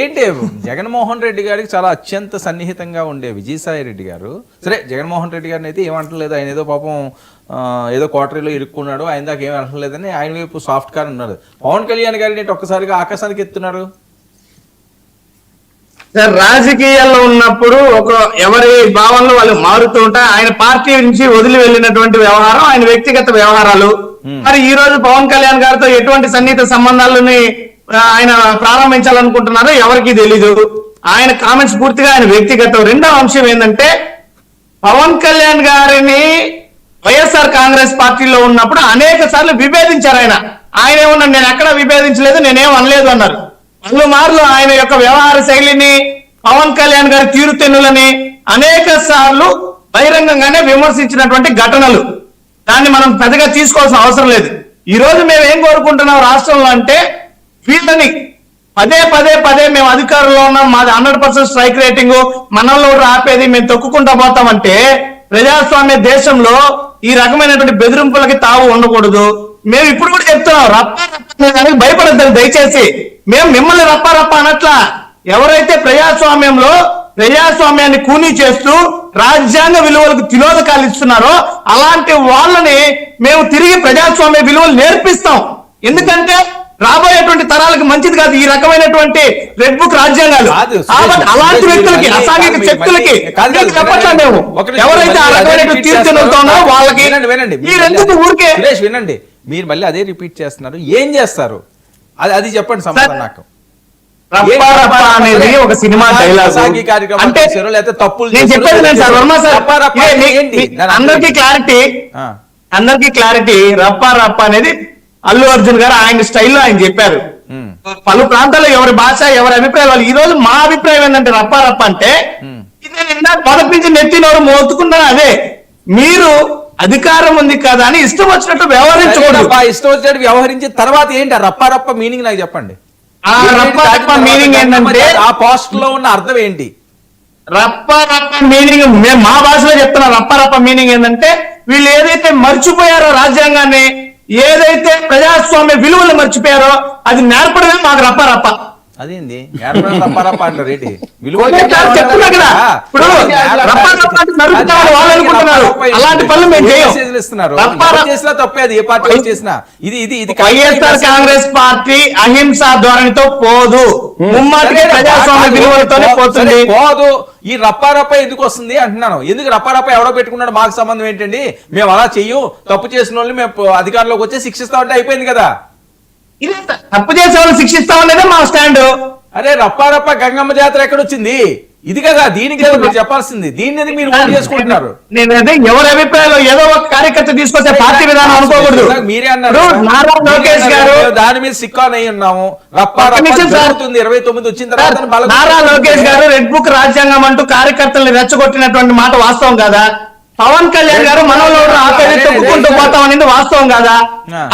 ఏంటి జగన్మోహన్ రెడ్డి గారికి చాలా అత్యంత సన్నిహితంగా ఉండే విజయసాయి రెడ్డి గారు, సరే జగన్మోహన్ రెడ్డి గారిని అయితే ఏమంటలేదు, ఆయన ఏదో పాపం ఏదో క్వార్టరీలో ఇరుక్కున్నాడు, ఆయన దాకా ఏం అంటలేదని ఆయన వైపు సాఫ్ట్ కార్ ఉన్నారు. పవన్ కళ్యాణ్ గారిని ఒక్కసారిగా ఆకాశానికి ఎత్తున్నారు. రాజకీయాల్లో ఉన్నప్పుడు ఎవరి భావనలు వాళ్ళు మారుతూ ఉంటాయి. ఆయన పార్టీ నుంచి వదిలి వెళ్ళినటువంటి వ్యవహారం ఆయన వ్యక్తిగత వ్యవహారాలు. మరి ఈ రోజు పవన్ కళ్యాణ్ గారితో ఎటువంటి సన్నిహిత సంబంధాలని ఆయన ప్రారంభించాలనుకుంటున్నారో ఎవరికి తెలీదు. ఆయన కామెంట్స్ పూర్తిగా ఆయన వ్యక్తిగతం. రెండవ అంశం ఏంటంటే, పవన్ కళ్యాణ్ గారిని వైఎస్ఆర్ కాంగ్రెస్ పార్టీలో ఉన్నప్పుడు అనేక సార్లు విభేదించారు. ఆయన ఏమన్నా నేను ఎక్కడ విభేదించలేదు, నేనేం అనలేదు అన్నారు. పలుమార్లు ఆయన యొక్క వ్యవహార శైలిని, పవన్ కళ్యాణ్ గారి తీరుతెన్నులని అనేక సార్లు బహిరంగంగానే విమర్శించినటువంటి ఘటనలు. దాన్ని మనం పెద్దగా తీసుకోవాల్సిన అవసరం లేదు. ఈ రోజు మేము ఏం కోరుకుంటున్నాం రాష్ట్రంలో అంటే, వీళ్ళని పదే పదే పదే మేము అధికారంలో ఉన్నాం, మాది 100% స్ట్రైక్ రేటింగ్, మనలో ఆపేది, మేము తొక్కుకుంటా పోతామంటే ప్రజాస్వామ్య దేశంలో ఈ రకమైనటువంటి బెదిరింపులకి తావు ఉండకూడదు. మేము ఇప్పుడు కూడా చెప్తున్నాం, రప్ప భయపడద్దు దయచేసి. మేము మిమ్మల్ని రప్ప అనట్లా. ఎవరైతే ప్రజాస్వామ్యాన్ని కూనీ చేస్తూ రాజ్యాంగ విలువలకు తిలోదకాలు ఇస్తున్నారో అలాంటి వాళ్ళని మేము తిరిగి ప్రజాస్వామ్య విలువలు నేర్పిస్తాం. ఎందుకంటే రాబోయేటువంటి తరాలకు మంచిది కాదు ఈ రకమైనటువంటి రెడ్ బుక్ రాజ్యాంగాలు. అలాంటి వ్యక్తులకి, అసాంఘిక శక్తులకి చెప్పట్లా. మేము ఎవరైతే ఆ రకమైనటువంటి తీర్చున్నారో వాళ్ళకి మీరెందుకు ఊరికే వినండి. మీరు మళ్ళీ అదే రిపీట్ చేస్తున్నారు, ఏం చేస్తారు అది చెప్పండి సమాధానం నాకు. అనేది ఒక సినిమా డైలాగ్ అంటే తప్పులు అందరికీ క్లారిటీ. రప్ప అనేది అల్లు అర్జున్ గారు ఆయన స్టైల్లో ఆయన చెప్పారు. పలు ప్రాంతాల్లో ఎవరి భాష, ఎవరి అభిప్రాయం వాళ్ళు. ఈ రోజు మా అభిప్రాయం ఏంటంటే రప్ప అంటే మొదటి నుంచి నెత్తినోరు మోతుకున్నాను. అదే మీరు అధికారం ఉంది కదా అని ఇష్టం వచ్చినట్టు వ్యవహరించకూడదు. ఇష్టం వచ్చినట్టు వ్యవహరించిన తర్వాత ఏంటి రప్ప మీనింగ్ నాకు చెప్పండి. ఆ రప్ప మీనింగ్ ఏంటంటే, ఆ పోస్ట్ లో ఉన్న అర్థం ఏంటి? రప్ప మీనింగ్ మేము మా భాషలో చెప్తున్నా. రప్ప మీనింగ్ ఏంటంటే, వీళ్ళు ఏదైతే మర్చిపోయారో రాజ్యాంగాన్ని, ఏదైతే ప్రజాస్వామ్య విలువలు మర్చిపోయారో అది నేర్పడమే మాకు రప్ప. అదేంది రప్ప అంటారు ఏంటి? చెప్తున్నా కదా, ఇప్పుడు వాళ్ళు అనుకుంటున్నారు అలాంటి పనులు మేము చేస్తున్నారు. తప్పేది ఏ పార్టీ చేసినా ఇది వైఎస్ఆర్ కాంగ్రెస్ పార్టీ అహింసా ధోరణితో పోదు, ముమ్మాటికి ప్రజాస్వామ్య విలువలతోనే పోతుంది. పోదు. ఈ రప్ప ఎందుకు వస్తుంది అంటున్నాను. ఎందుకు రప్ప ఎవడో పెట్టుకున్నాడు, మాకు సంబంధం ఏంటండి? మేము అలా చెయ్యం, తప్పు చేసిన వాళ్ళని మేము అధికారంలోకి వచ్చి శిక్షిస్తామంటే అయిపోయింది కదా. తప్పు చేసే వాళ్ళు శిక్షిస్తామనేదే మా స్టాండ్. అరే రప్ప గంగమ్మ జాతర ఎక్కడొచ్చింది? ఇది కదా, దీనికి కదా మీరు చెప్పాల్సింది. దీన్ని మీరు చేసుకుంటున్నారు. నేనైతే ఎవరి అభిప్రాయంలో ఏదో ఒక కార్యకర్త తీసుకొచ్చే పార్టీ విధానం అనుకోకూడదు. మీరే అన్నారు నారా లోకేష్ గారు దాని మీద సిక్కాన్ అయి ఉన్నాము. రప్ప 29 వచ్చిన తర్వాత నారా లోకేష్ గారు రెడ్ బుక్ రాజ్యాంగం అంటూ కార్యకర్తల్ని రెచ్చగొట్టినటువంటి మాట వాస్తవం కాదా? పవన్ కళ్యాణ్ గారు మనలో ఆపేది తొక్కుకుంటూ పోతాం అనేది వాస్తవం కాదా?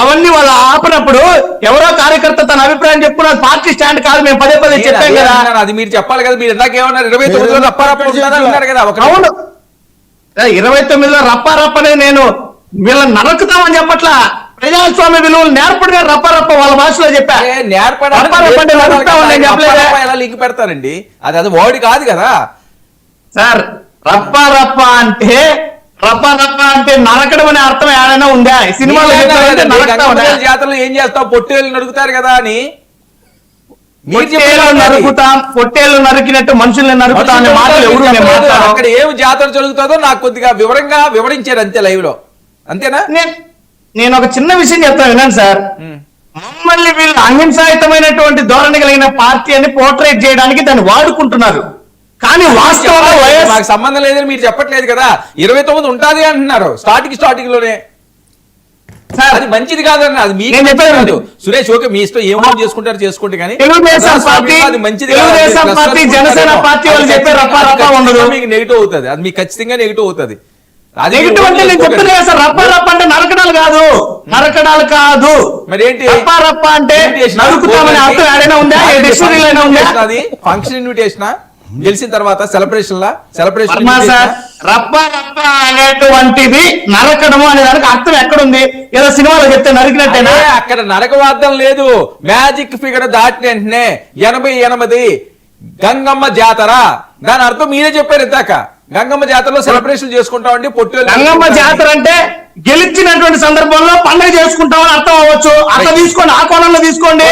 అవన్నీ వాళ్ళు ఆపినప్పుడు ఎవరో కార్యకర్త తన అభిప్రాయం చెప్పుకున్న పార్టీ స్టాండ్ కాదు. మేము పదే పదే చెప్పాం కదా, అది మీరు చెప్పాలి కదా. మీరు ఇందాకేమన్నారు 29లో రప్ప. అవును, 29లో రప్ప అనేది నేను వీళ్ళని నరకుతామని చెప్పట్లా. ప్రజాస్వామ్య విలువలు నేర్పడమే రప్ప వాళ్ళ భాషలో చెప్పారు. ఎలా లింక్ పెడతారండి? అది వర్డ్ కాదు కదా సార్. రప్ప అంటే నరకడం అనే అర్థం ఏమైనా ఉందా? సినిమాలో జాతరలో ఏం చేస్తావు, పొట్టేళ్ళు నరుకుతారు కదా అని. నరుకుతాం, పొట్టేళ్ళు నరికినట్టు మనుషుల్ని నరుకుతాం అనే మాటలు ఎవరు? అక్కడ ఏం జాతర జరుగుతుందో నాకు కొద్దిగా వివరంగా వివరించారు అంతే, లైవ్ లో. అంతేనా? నేను ఒక చిన్న విషయం చెప్తాను వినండి సార్. మమ్మల్ని వీళ్ళు అహింసాయుతమైనటువంటి ధోరణి కలిగిన పార్టీ అని పోర్ట్రేట్ చేయడానికి దాన్ని వాడుకుంటున్నారు. కానీ వాస్తవంలో మాకు సంబంధం లేదని మీరు చెప్పట్లేదు కదా. 29 ఉంటుంది అంటున్నారు స్టార్టింగ్ లోనే. అది మంచిది కాదన్న, అది మీకు చెప్పలేదు సురేష్. ఓకే, మీ ఇష్టం ఏమో చేసుకుంటారు చేసుకోండి, కానీ అది మంచిది మీకు నెగిటివ్ అవుతుంది. అది మీకు ఖచ్చితంగా నెగిటివ్ అవుతుంది. నెగిటివ్ అంటే నేను చెప్తున్నా కదా సార్. రప్ప అంటే నరకడాలు కాదు. మరి ఏంటి రప్ప అంటే నరుకుతామని అర్థం ఏదైనా ఉందా? అది ఫంక్షన్ ఇన్విటేషనా? గెలిచిన తర్వాత సెలబ్రేషన్ వర్మ సార్ రప్ప రప్ప అనేటువంటిది నరకడము అనే దానికి అర్థం ఎక్కడుంది? ఏదో సినిమాలో చెప్తే నరికినట్టేనా? అక్కడ నరకవాదం లేదు. మ్యాజిక్ ఫిగర్ దాటిన వెంటనే 88 గంగమ్మ జాతర, దాని అర్థం మీరే చెప్పారు ఇందాక. గంగమ్మ జాతరలో సెలబ్రేషన్ చేసుకుంటామండి. పొట్టు గంగమ్మ జాతర అంటే గెలిచినటువంటి సందర్భంలో పండుగ చేసుకుంటామని అర్థం అవ్వచ్చు. అట్లా తీసుకోండి, ఆ కోణంలో తీసుకోండి.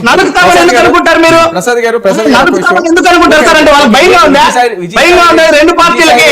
నడుపుతామని ఎందుకు అనుకుంటారు మీరు? ప్రసాద్ గారు నడుపుతామని ఎందుకు అనుకుంటారు సార్? అంటే వాళ్ళకి భయంగా ఉందా? భయంగా ఉందా 2 పార్టీలకి?